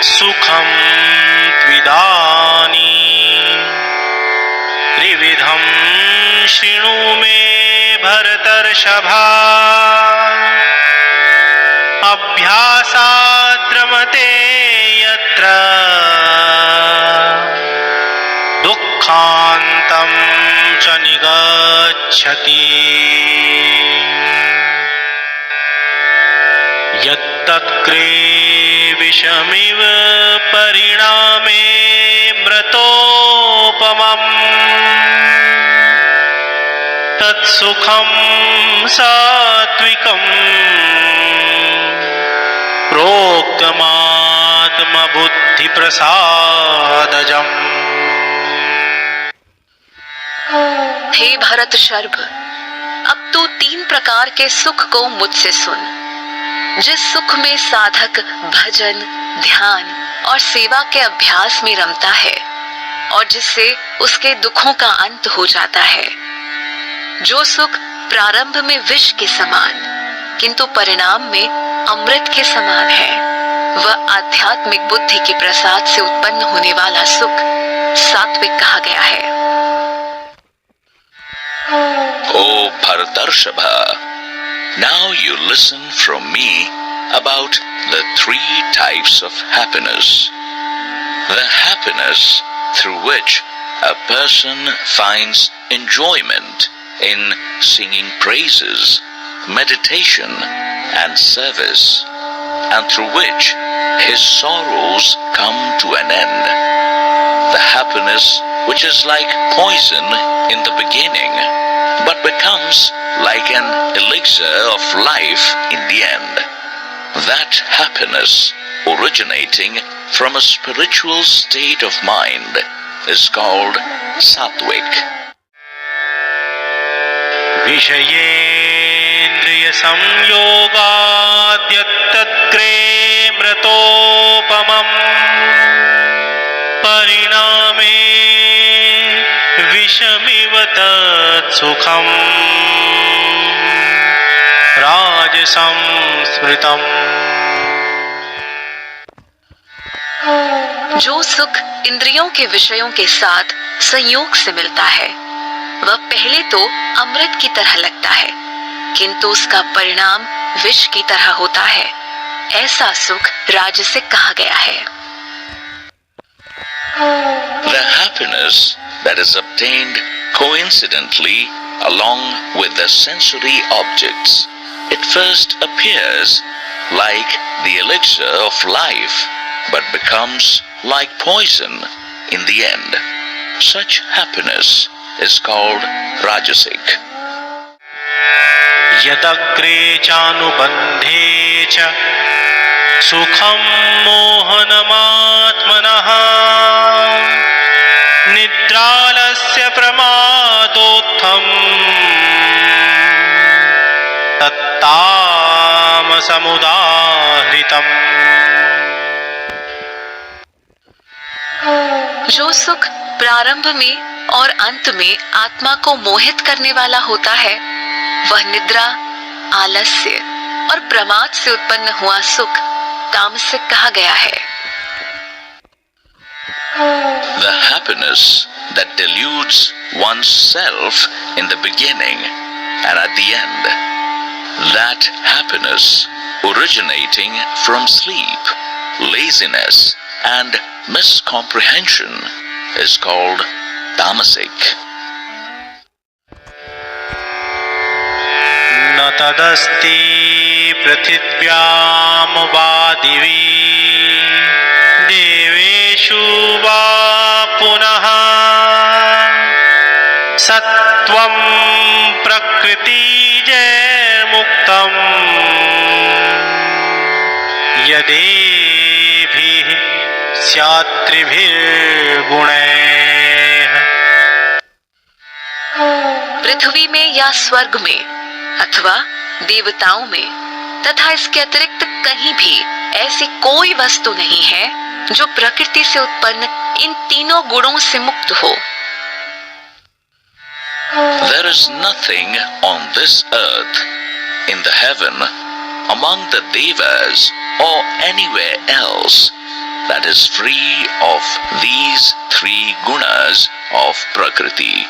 सुखं त्विदानीं त्रिविधं शृणु मे भरतर्षभा। अभ्यासाद्रमते यत्र दुःखान्तं च निगच्छति। यत्तत्क्रे विषमिव परिणामे मृतोपमम् तत्सुखं सात्विकम् प्रोक्तमात्मबुद्धिप्रसादजम्। हे भरत शर्भ, अब तू 3 प्रकार के सुख को मुझसे सुन। जिस सुख में साधक भजन, ध्यान और सेवा के अभ्यास में रमता है और जिससे उसके दुखों का अंत हो जाता है। जो सुख प्रारंभ में विष के समान किंतु परिणाम में अमृत के समान है, वह आध्यात्मिक बुद्धि के प्रसाद से उत्पन्न होने वाला सुख सात्विक कहा गया है। O Bharatarshava, now you listen from me about the 3 types of happiness. The happiness through which a person finds enjoyment in singing praises, meditation and service, and through which his sorrows come to an end. The happiness which is like poison in the beginning, but becomes like an elixir of life in the end. That happiness originating from a spiritual state of mind is called Sattvic. विषयेन्द्रिय संयोगाद्यत्तत्क्रे मृतोपमम् परिणामे विषमिव तत्सुखम् राजसंस्मृतम्। जो सुख इंद्रियों के विषयों के साथ संयोग से मिलता है वह पहले तो अमृत की तरह लगता है, किंतु उसका परिणाम विष की तरह होता है। ऐसा सुख राजसिक कहा गया है। The happiness that is obtained coincidentally along with the sensory objects, it first appears like the elixir of life, but becomes like poison in the end. Such happiness is called Rajasic. यदग्रे चानुबन्धे च सुखं मोहनमात्मनः निद्रालस्य प्रमादोत्थम् तत्तामसमुदाहृतम्। जो सुख प्रारंभ में और अंत में आत्मा को मोहित करने वाला होता है वह निद्रा, आलस्य और प्रमाद से उत्पन्न हुआ सुख तामसिक कहा गया है। The happiness that deludes one's self in the beginning and at the end, that happiness originating from sleep, laziness and miscomprehension is called tamasic. न तदस्ति पृथिव्यां वा दिवि देवेषु वा पुनः सत्त्वं प्रकृतिजैर्मुक्तम् यदेभिः स्यात्त्रिभिर्गुणैः। पृथ्वी में या स्वर्ग में अथवा देवताओं में तथा इसके अतिरिक्त कहीं भी ऐसी कोई वस्तु नहीं है जो प्रकृति से उत्पन्न इन तीनों गुणों से मुक्त हो। There is nothing on this earth, in the heaven, among the devas or anywhere else that is free of these three gunas of Prakriti.